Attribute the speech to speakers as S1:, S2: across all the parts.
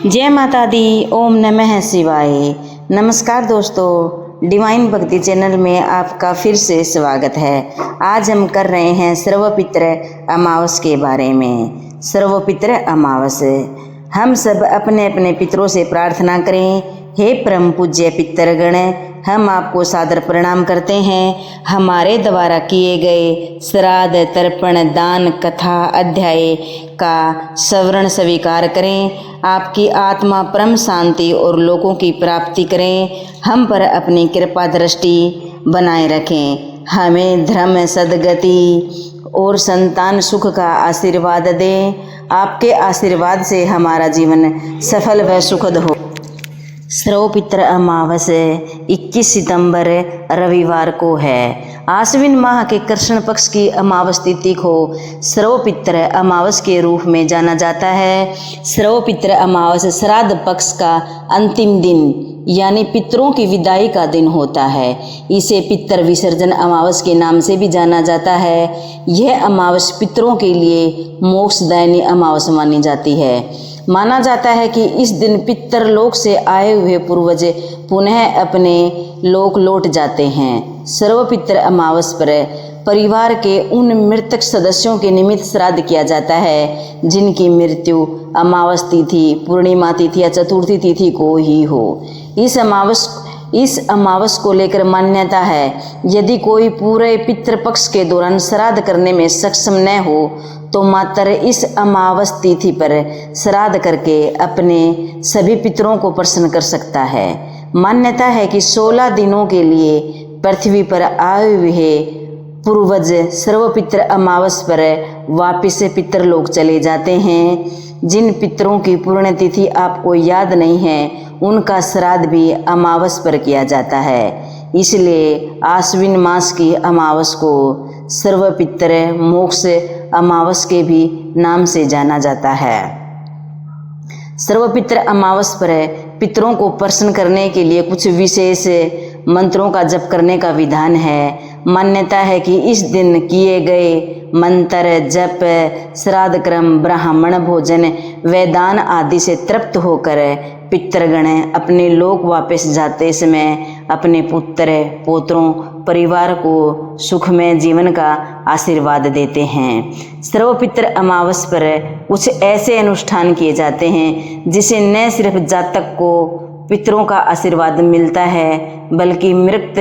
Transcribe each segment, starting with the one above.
S1: जय माता दी। ओम नमः शिवाय। नमस्कार दोस्तों, डिवाइन भक्ति चैनल में आपका फिर से स्वागत है। आज हम कर रहे हैं सर्वपित्र अमावस के बारे में। सर्वपित्र अमावस, हम सब अपने अपने पितरों से प्रार्थना करें। हे परम पूज्य पितरगण, हम आपको सादर प्रणाम करते हैं। हमारे द्वारा किए गए श्राद्ध, तर्पण, दान, कथा, अध्याय का श्रवण स्वीकार करें। आपकी आत्मा परम शांति और लोगों की प्राप्ति करें। हम पर अपनी कृपा दृष्टि बनाए रखें। हमें धर्म, सद्गति और संतान सुख का आशीर्वाद दें। आपके आशीर्वाद से हमारा जीवन सफल व सुखद हो। सर्वपित्र अमावस 21 सितंबर रविवार को है। आश्विन माह के कृष्ण पक्ष की अमावस तिथि को सर्वपित्र अमावस के रूप में जाना जाता है। सर्वपित्र अमावस श्राद्ध पक्ष का अंतिम दिन यानी पितरों की विदाई का दिन होता है। इसे पितर विसर्जन अमावस के नाम से भी जाना जाता है। यह अमावस पितरों के लिए मोक्षदायिनी अमावस मानी जाती है। माना जाता है कि इस दिन पितर लोक से आए हुए पूर्वज पुनः अपने लोक लौट जाते हैं। सर्वपित्र अमावस पर परिवार के उन मृतक सदस्यों के निमित्त श्राद्ध किया जाता है जिनकी मृत्यु अमावस तिथि, पूर्णिमा तिथि या चतुर्थी तिथि को ही हो। इस अमावस को लेकर मान्यता है, यदि कोई पूरे पितृपक्ष के दौरान श्राद्ध करने में सक्षम न हो तो मात्र इस अमावस तिथि पर श्राद्ध करके अपने सभी पितरों को प्रसन्न कर सकता है। मान्यता है कि 16 दिनों के लिए पृथ्वी पर आए हुए पूर्वज सर्वपित्र अमावस पर वापिस पितरलोक चले जाते हैं। जिन पितरों की पुण्यतिथि आपको याद नहीं है उनका श्राद्ध भी अमावस पर किया जाता है। इसलिए आश्विन मास की अमावस को सर्वपित्र मोक्ष अमावस के भी नाम से जाना जाता है। सर्वपित्र अमावस पर पितरों को प्रसन्न करने के लिए कुछ विशेष मंत्रों का जप करने का विधान है। मान्यता है कि इस दिन किए गए मंत्र, जप, श्राद्ध क्रम, ब्राह्मण भोजन व दान आदि से तृप्त होकर पितरगण अपने लोक वापस जाते समय अपने पुत्र, पोत्रों, परिवार को सुखमय जीवन का आशीर्वाद देते हैं। सर्वपित्र अमावस पर कुछ ऐसे अनुष्ठान किए जाते हैं जिसे न सिर्फ जातक को पितरों का आशीर्वाद मिलता है बल्कि मृत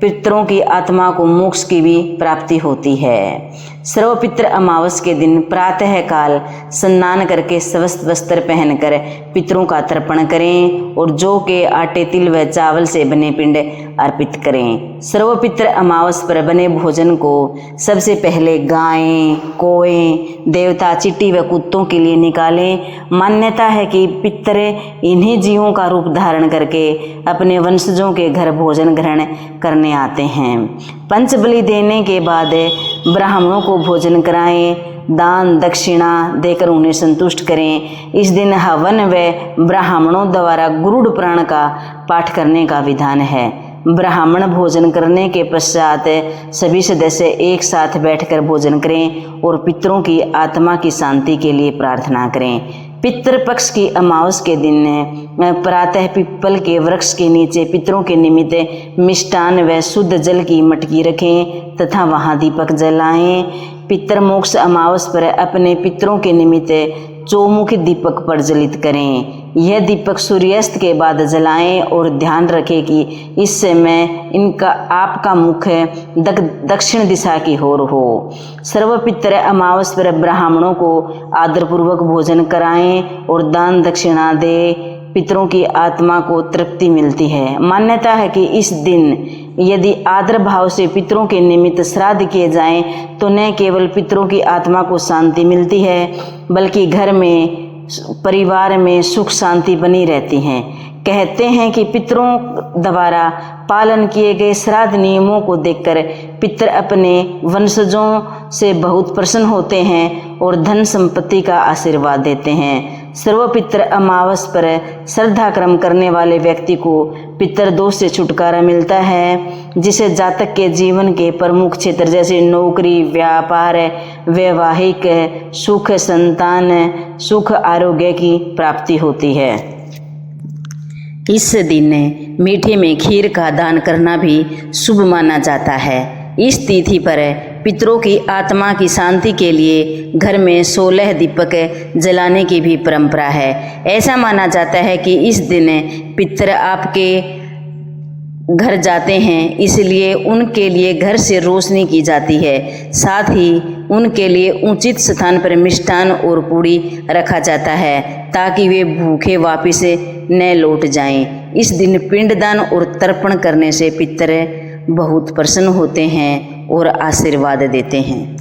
S1: पितरों की आत्मा को मोक्ष की भी प्राप्ति होती है। सर्वपित्र अमावस के दिन प्रातः काल स्नान करके स्वस्थ वस्त्र पहनकर पितरों का तर्पण करें और जौ के आटे, तिल व चावल से बने पिंड अर्पित करें। सर्वपित्र अमावस पर बने भोजन को सबसे पहले गायें, कौएं, देवता, चींटी व कुत्तों के लिए निकालें। मान्यता है कि पितर इन्हीं जीवों का रूप धारण करके अपने वंशजों के घर भोजन ग्रहण करने आते हैं। पंचबलि देने के बाद ब्राह्मणों को भोजन कराएं, दान दक्षिणा देकर उन्हें संतुष्ट करें। इस दिन हवन व ब्राह्मणों द्वारा गरुड़ पुराण का पाठ करने का विधान है। ब्राह्मण भोजन करने के पश्चात सभी सदस्य एक साथ बैठकर भोजन करें और पितरों की आत्मा की शांति के लिए प्रार्थना करें। पितृपक्ष की अमावस के दिन प्रातः पीपल के वृक्ष के नीचे पितरों के निमित्त मिष्टान व शुद्ध जल की मटकी रखें तथा वहां दीपक जलाएं। पितृमोक्ष अमावस पर अपने पितरों के निमित्त चौमुखी दीपक प्रज्वलित करें। यह दीपक सूर्यास्त के बाद जलाएं और ध्यान रखें कि इस समय इनका आपका मुख दक्षिण दिशा की ओर हो। सर्वपित्र अमावस पर ब्राह्मणों को आदरपूर्वक भोजन कराएं और दान दक्षिणा दें। पितरों की आत्मा को तृप्ति मिलती है। मान्यता है कि इस दिन यदि आदर भाव से पितरों के निमित्त श्राद्ध किए जाएं तो न केवल पितरों की आत्मा को शांति मिलती है बल्कि घर में, परिवार में सुख शांति बनी रहती है। कहते हैं कि पितरों द्वारा पालन किए गए श्राद्ध नियमों को देखकर पितर अपने वंशजों से बहुत प्रसन्न होते हैं और धन संपत्ति का आशीर्वाद देते हैं। सर्वपित्र अमावस पर श्रद्धा कर्म करने वाले व्यक्ति को पितृदोष से छुटकारा मिलता है, जिसे जातक के जीवन के प्रमुख क्षेत्र जैसे नौकरी, व्यापार, वैवाहिक सुख, संतान सुख, आरोग्य की प्राप्ति होती है। इस दिन मीठे में खीर का दान करना भी शुभ माना जाता है। इस तिथि पर पितरों की आत्मा की शांति के लिए घर में 16 दीपक जलाने की भी परंपरा है। ऐसा माना जाता है कि इस दिन पितर आपके घर जाते हैं, इसलिए उनके लिए घर से रोशनी की जाती है। साथ ही उनके लिए उचित स्थान पर मिष्ठान और पूड़ी रखा जाता है ताकि वे भूखे वापस न लौट जाएं। इस दिन पिंडदान और तर्पण करने से पितर बहुत प्रसन्न होते हैं और आशीर्वाद देते हैं।